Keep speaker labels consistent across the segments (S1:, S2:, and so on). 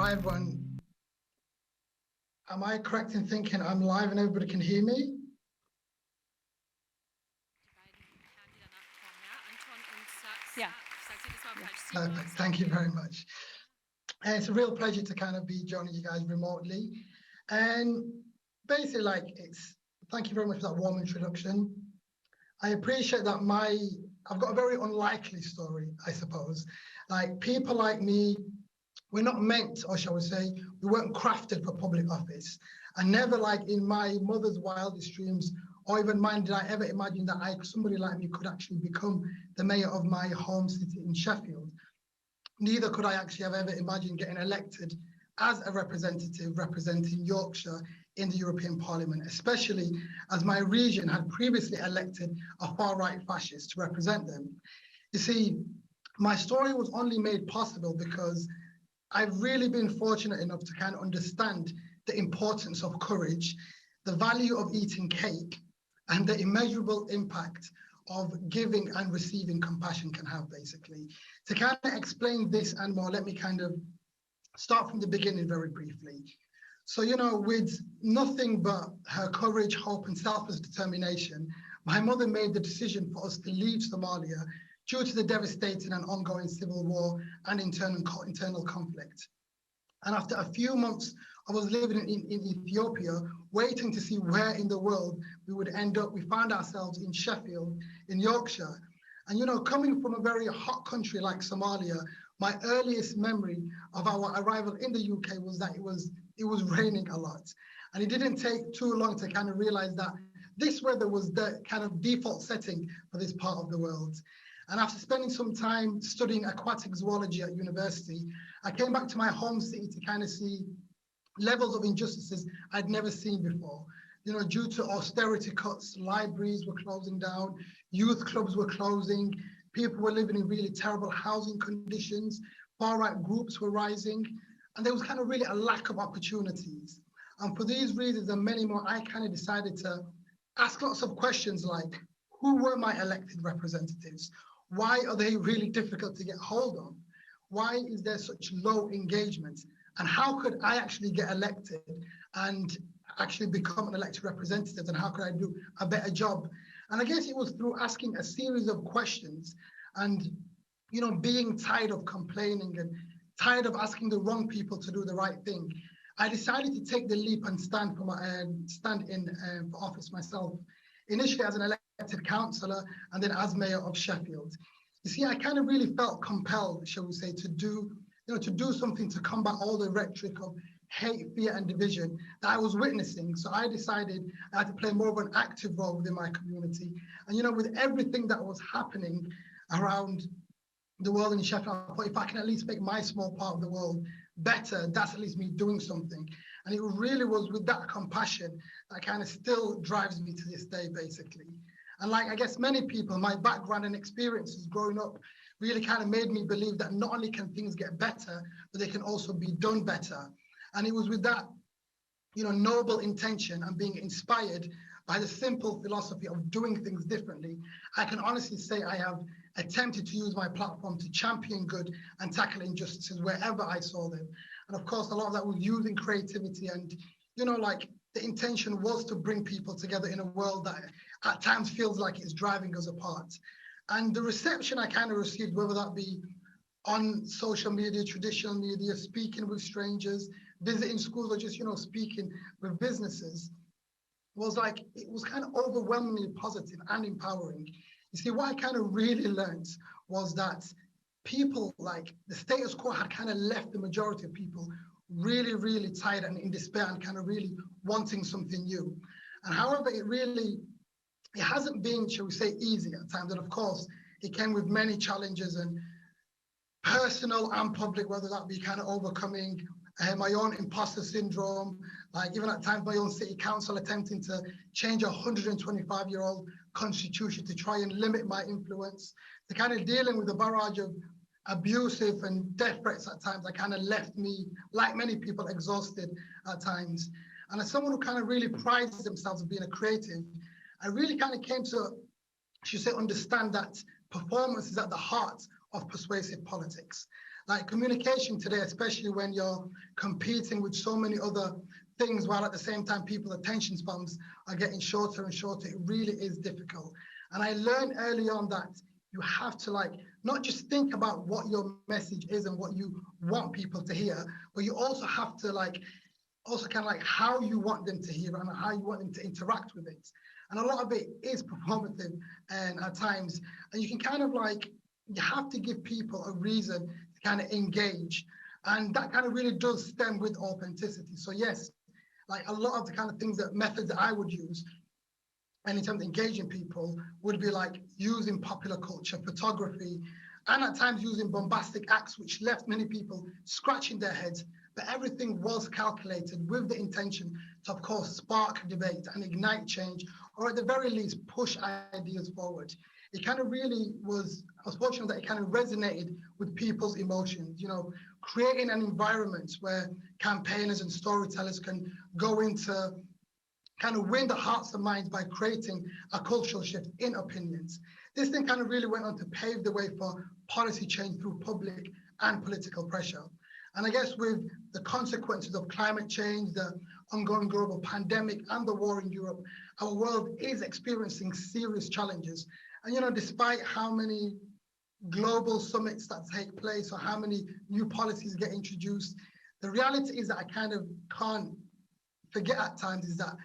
S1: Hi everyone. Am I correct in thinking I'm live and everybody can hear me?
S2: Yeah.
S1: Perfect. Thank you very much. And it's a real pleasure to kind of be joining you guys remotely. And basically, thank you very much for that warm introduction. I appreciate that I've got a very unlikely story, I suppose. Like people like me, we're not meant, or shall we say, we weren't crafted for public office. And never like in my mother's wildest dreams, or even mine, did I ever imagine that somebody like me could actually become the mayor of my home city in Sheffield. Neither could I actually have ever imagined getting elected as a representative representing Yorkshire in the European Parliament, especially as my region had previously elected a far-right fascist to represent them. You see, my story was only made possible because I've really been fortunate enough to kind of understand the importance of courage, the value of eating cake, and the immeasurable impact of giving and receiving compassion can have, basically. To kind of explain this and more, let me kind of start from the beginning very briefly. So, with nothing but her courage, hope, and selfless determination, my mother made the decision for us to leave Somalia due to the devastating and ongoing civil war and internal conflict. And after a few months of us living in Ethiopia, waiting to see where in the world we would end up, we found ourselves in Sheffield, in Yorkshire. And, coming from a very hot country like Somalia, my earliest memory of our arrival in the UK was that it was raining a lot. And it didn't take too long to kind of realize that this weather was the kind of default setting for this part of the world. And after spending some time studying aquatic zoology at university, I came back to my home city to kind of see levels of injustices I'd never seen before. Due to austerity cuts, libraries were closing down, youth clubs were closing, people were living in really terrible housing conditions, far-right groups were rising, and there was kind of really a lack of opportunities. And for these reasons and many more, I kind of decided to ask lots of questions like, who were my elected representatives? Why are they really difficult to get hold of? Why is there such low engagement? And how could I actually get elected and actually become an elected representative? And how could I do a better job? And I guess it was through asking a series of questions and, being tired of complaining and tired of asking the wrong people to do the right thing. I decided to take the leap and stand in for office myself, initially as an elected councillor and then as mayor of Sheffield. You see, I kind of really felt compelled, shall we say, to do something to combat all the rhetoric of hate, fear, and division that I was witnessing. So I decided I had to play more of an active role within my community. And, with everything that was happening around the world in Sheffield, I thought if I can at least make my small part of the world better, that's at least me doing something. And it really was with that compassion that kind of still drives me to this day, basically. And like, I guess many people, my background and experiences growing up really kind of made me believe that not only can things get better, but they can also be done better. And it was with that, noble intention and being inspired by the simple philosophy of doing things differently, I can honestly say I have attempted to use my platform to champion good and tackle injustices wherever I saw them. And of course, a lot of that was using creativity and, the intention was to bring people together in a world that at times feels like it's driving us apart. And the reception I kind of received, whether that be on social media, traditional media, speaking with strangers, visiting schools, or just, speaking with businesses, it was kind of overwhelmingly positive and empowering. You see, what I kind of really learned was that people, like the status quo had kind of left the majority of people really, really tired and in despair and kind of really wanting something new. And however, it hasn't been, shall we say, easy at times. And of course, it came with many challenges and personal and public, whether that be kind of overcoming my own imposter syndrome, like even at times my own city council attempting to change a 125-year-old constitution to try and limit my influence, to kind of dealing with a barrage of abusive and death threats at times that kind of left me, like many people, exhausted at times. And as someone who kind of really prides themselves on being a creative, I really kind of came to, I should say, understand that performance is at the heart of persuasive politics. Like communication today, especially when you're competing with so many other things, while at the same time people's attention spans are getting shorter and shorter, it really is difficult. And I learned early on that you have to like not just think about what your message is and what you want people to hear, but you also have to like also kind of like how you want them to hear and how you want them to interact with it. And a lot of it is performative and at times, and you can kind of like, you have to give people a reason to kind of engage. And that kind of really does stem with authenticity. So yes, like a lot of the kind of things that methods that I would use and in terms of engaging people would be like using popular culture, photography, and at times using bombastic acts, which left many people scratching their heads. But everything was calculated with the intention to, of course, spark debate and ignite change, or at the very least, push ideas forward. It kind of really was, I was fortunate that it kind of resonated with people's emotions, you know, creating an environment where campaigners and storytellers can go into kind of win the hearts and minds by creating a cultural shift in opinions. This thing kind of really went on to pave the way for policy change through public and political pressure. And I guess with the consequences of climate change, the ongoing global pandemic and the war in Europe, our world is experiencing serious challenges. And, you know, despite how many global summits that take place or how many new policies get introduced, the reality is that I kind of can't forget at times is that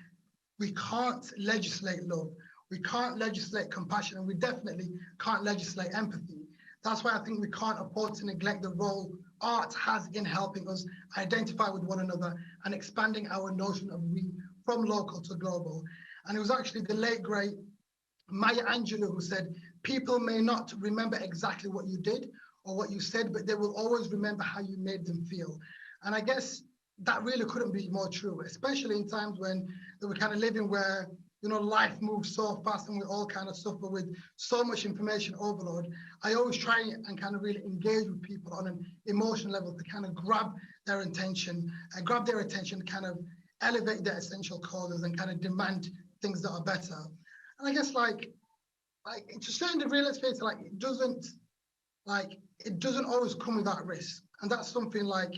S1: we can't legislate love. We can't legislate compassion, and we definitely can't legislate empathy. That's why I think we can't afford to neglect the role art has in helping us identify with one another and expanding our notion of we from local to global. And it was actually the late, great Maya Angelou who said, people may not remember exactly what you did or what you said, but they will always remember how you made them feel. And I guess that really couldn't be more true, especially in times when we're kind of living where, you know, life moves so fast and we all kind of suffer with so much information overload. I always try and kind of really engage with people on an emotional level to kind of grab their attention, kind of elevate their essential causes and kind of demand things that are better. And I guess like to a certain degree, let's face it, like it doesn't always come without risk. And that's something like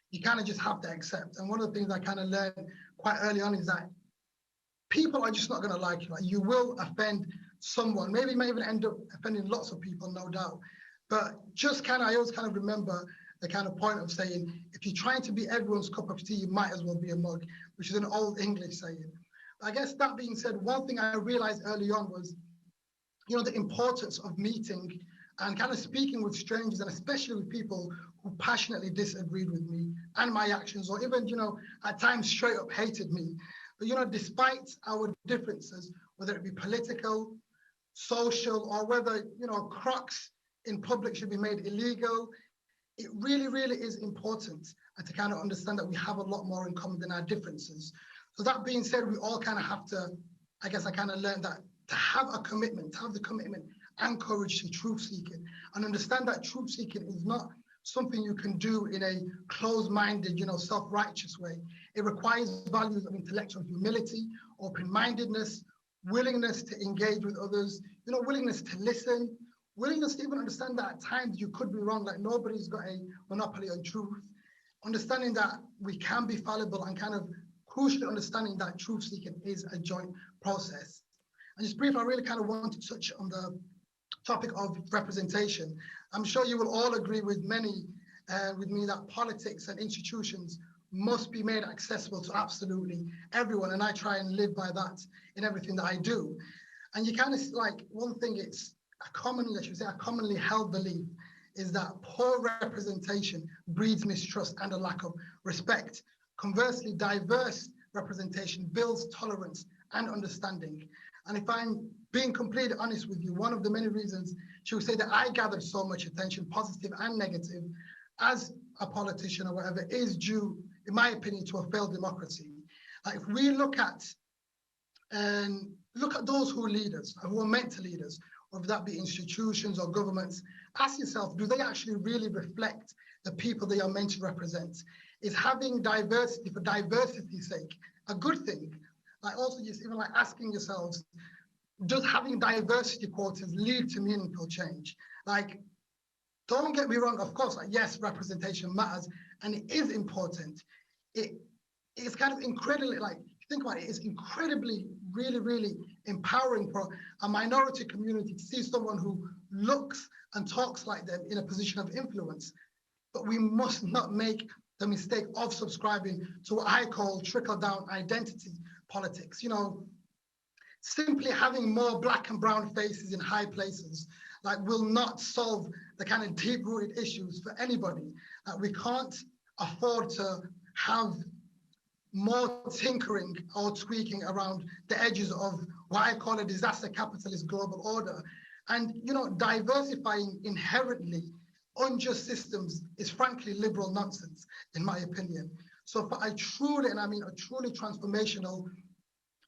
S1: you kind of just have to accept. And one of the things I kind of learned quite early on is that people are just not going to like you. Like you will offend someone. Maybe you may even end up offending lots of people, no doubt. But just kind of, I always kind of remember the kind of point of saying, if you're trying to be everyone's cup of tea, you might as well be a mug, which is an old English saying. I guess that being said, one thing I realized early on was, you know, the importance of meeting and kind of speaking with strangers, and especially with people who passionately disagreed with me and my actions, or even, you know, at times straight up hated me. But, you know, despite our differences, whether it be political, social, or whether, you know, crocs in public should be made illegal, it really, really is important to kind of understand that we have a lot more in common than our differences. So that being said, we all kind of have to, I guess I kind of learned that to have a commitment, to have the commitment and courage to truth seeking, and understand that truth seeking is not something you can do in a closed-minded, you know, self-righteous way. It requires values of intellectual humility, open-mindedness, willingness to engage with others, you know, willingness to listen, willingness to even understand that at times you could be wrong, like nobody's got a monopoly on truth, understanding that we can be fallible, and kind of crucially understanding that truth seeking is a joint process. And just briefly, I really kind of want to touch on the topic of representation. I'm sure you will all agree with me that politics and institutions must be made accessible to absolutely everyone, and I try and live by that in everything that I do. And you kind of like, one thing it's a commonly held belief is that poor representation breeds mistrust and a lack of respect. Conversely, diverse representation builds tolerance and understanding. And if I'm being completely honest with you, one of the many reasons she would say that I gathered so much attention, positive and negative, as a politician or whatever, is due, in my opinion, to a failed democracy. If we look at those who are leaders, who are meant to lead us, whether that be institutions or governments, ask yourself, do they actually really reflect the people they are meant to represent? Is having diversity for diversity's sake a good thing? Like also just even like asking yourselves, does having diversity quotas lead to meaningful change? Like, don't get me wrong, of course, like, yes, representation matters and it is important. It's kind of incredibly, like, think about it, it's incredibly, really, really empowering for a minority community to see someone who looks and talks like them in a position of influence. But we must not make the mistake of subscribing to what I call trickle-down identity politics. You know, simply having more black and brown faces in high places like will not solve the kind of deep-rooted issues for anybody. We can't afford to have more tinkering or tweaking around the edges of what I call a disaster capitalist global order. And, you know, diversifying inherently unjust systems is frankly liberal nonsense, in my opinion. So for a truly, and I mean a truly transformational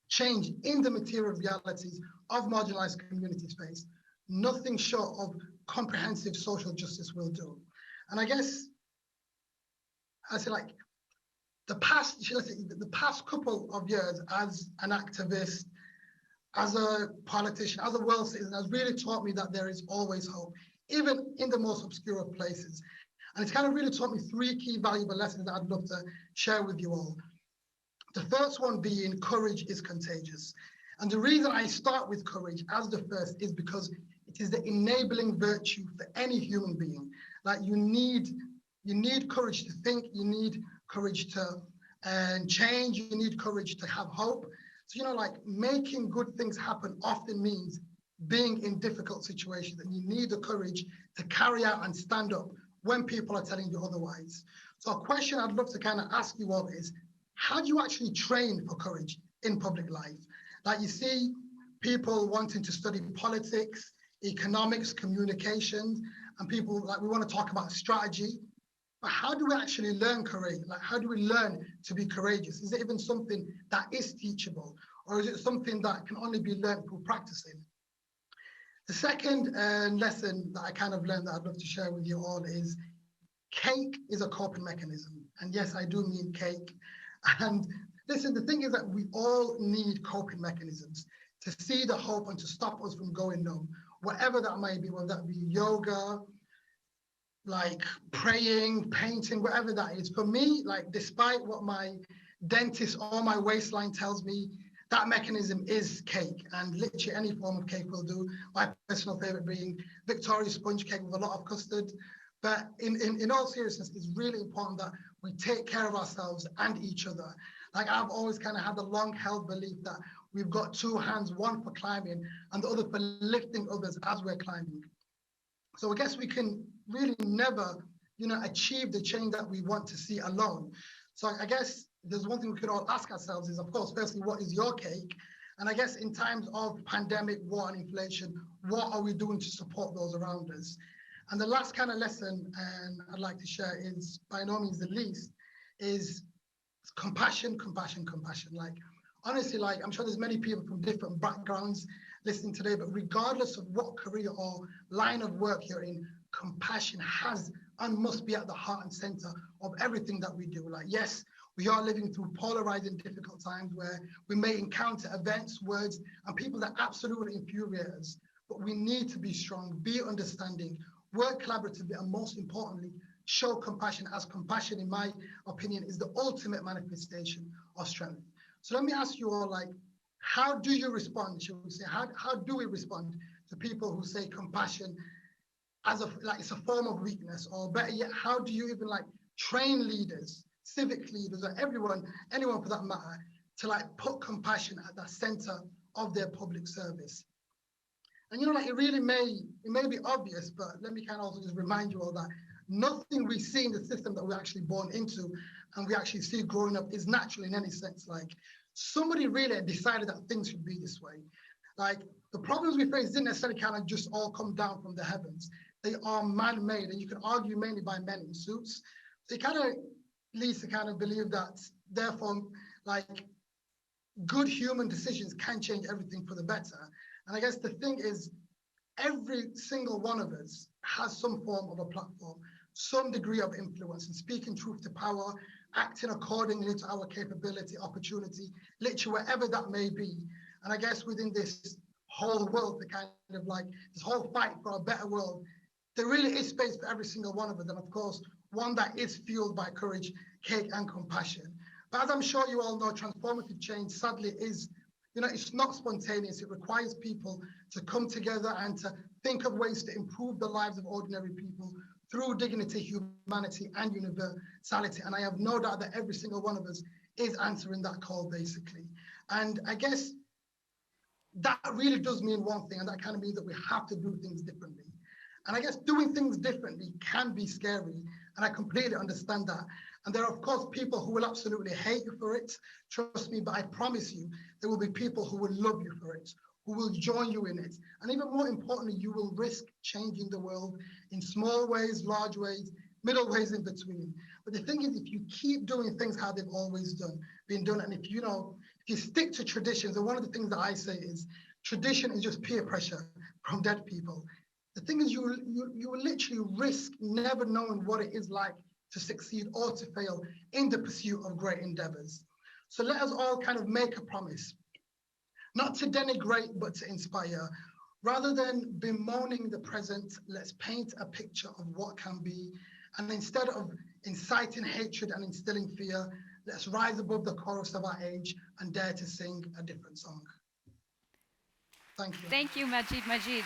S1: change in the material realities of marginalized community space, nothing short of comprehensive social justice will do. And I guess, I say, like, the past couple of years as an activist, as a politician, as a world citizen, has really taught me that there is always hope, even in the most obscure places. And it's kind of really taught me three key valuable lessons that I'd love to share with you all. The first one being courage is contagious. And the reason I start with courage as the first is because it is the enabling virtue for any human being. Like, you need courage to think, you need courage to change, you need courage to have hope. So, you know, like, making good things happen often means being in difficult situations, and you need the courage to carry out and stand up when people are telling you otherwise. So a question I'd love to kind of ask you all is, how do you actually train for courage in public life? Like, you see people wanting to study politics, economics, communications, and people, like, we want to talk about strategy. But how do we actually learn courage? Like, how do we learn to be courageous? Is it even something that is teachable? Or is it something that can only be learned through practicing? The second lesson that I kind of learned that I'd love to share with you all is cake is a coping mechanism. And yes, I do mean cake. And listen, the thing is that we all need coping mechanisms to see the hope and to stop us from going numb, whatever that may be, whether that be yoga, like praying, painting, whatever that is. For me, like, despite what my dentist or my waistline tells me, that mechanism is cake, and literally any form of cake will do. My personal favorite being Victoria sponge cake with a lot of custard. But in all seriousness, it's really important that we take care of ourselves and each other. Like, I've always kind of had the long-held belief that we've got two hands, one for climbing and the other for lifting others as we're climbing. So I guess we can really never, you know, achieve the change that we want to see alone. So I guess there's one thing we could all ask ourselves is, of course, firstly, what is your cake? And I guess in times of pandemic, war, and inflation, what are we doing to support those around us? And the last kind of lesson I'd like to share is, by no means the least, is compassion, compassion, compassion. Like, honestly, like, I'm sure there's many people from different backgrounds listening today, but regardless of what career or line of work you're in, compassion has and must be at the heart and center of everything that we do. Like, yes, we are living through polarizing, difficult times where we may encounter events, words, and people that absolutely infuriate us, but we need to be strong, be understanding, work collaboratively, and most importantly, show compassion, as compassion, in my opinion, is the ultimate manifestation of strength. So let me ask you all, like, how do you respond, should we say, how do we respond to people who say compassion as like it's a form of weakness, or better yet, how do you even like train leaders, civic leaders, or anyone for that matter, to like put compassion at the center of their public service? And you know, like, it may be obvious, but let me kind of also just remind you all that nothing we see in the system that we're actually born into and we actually see growing up is natural in any sense. Like, somebody really decided that things should be this way. Like, the problems we face didn't necessarily kind of just all come down from the heavens. They are man-made, and you can argue mainly by men in suits. So it kind of leads to kind of believe that, therefore, like, good human decisions can change everything for the better. And I guess the thing is, every single one of us has some form of a platform, some degree of influence, and speaking truth to power, acting accordingly to our capability, opportunity, literally wherever that may be. And I guess within this whole world, the kind of like this whole fight for a better world, there really is space for every single one of us, and of course, one that is fueled by courage, cake, and compassion. But as I'm sure you all know, transformative change sadly is, it's not spontaneous. It requires people to come together and to think of ways to improve the lives of ordinary people through dignity, humanity, and universality. And I have no doubt that every single one of us is answering that call, basically. And I guess that really does mean one thing, and that kind of means that we have to do things differently. And I guess doing things differently can be scary, and I completely understand that. And there are, of course, people who will absolutely hate you for it. Trust me, but I promise you, there will be people who will love you for it, who will join you in it. And even more importantly, you will risk changing the world in small ways, large ways, middle ways in between. But the thing is, if you keep doing things how they've always been done, and if you stick to traditions, and one of the things that I say is tradition is just peer pressure from dead people. The thing is, you will literally risk never knowing what it is like to succeed or to fail in the pursuit of great endeavors. So let us all kind of make a promise, not to denigrate, but to inspire. Rather than bemoaning the present, let's paint a picture of what can be. And instead of inciting hatred and instilling fear, let's rise above the chorus of our age and dare to sing a different song. Thank you.
S2: Thank you, Magid.